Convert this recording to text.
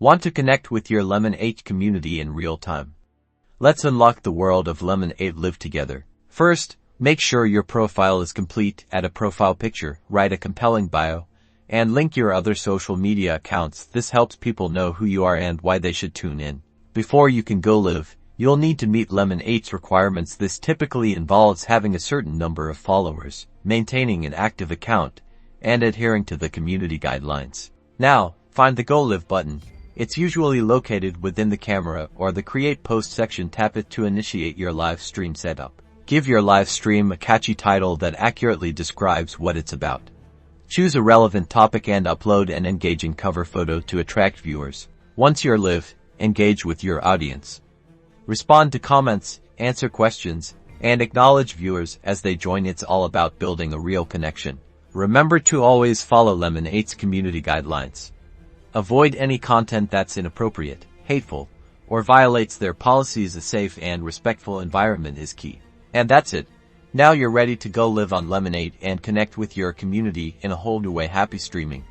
Want to connect with your Lemon8 community in real time? Let's unlock the world of Lemon8 Live together. First, make sure your profile is complete. Add a profile picture, write a compelling bio, and link your other social media accounts. This helps people know who you are and why they should tune in. Before you can go live, you'll need to meet Lemon8's requirements. This typically involves having a certain number of followers, maintaining an active account, and adhering to the community guidelines. Now, find the Go Live button. It's usually located within the camera or the Create Post section. Tap it to initiate your live stream setup. Give your live stream a catchy title that accurately describes what it's about. Choose a relevant topic and upload an engaging cover photo to attract viewers. Once you're live, engage with your audience. Respond to comments, answer questions, and acknowledge viewers as they join. It's all about building a real connection. Remember to always follow Lemon8's community guidelines. Avoid any content that's inappropriate, hateful, or violates their policies. A safe and respectful environment is key. And that's it. Now you're ready to go live on Lemon8 and connect with your community in a whole new way. Happy streaming.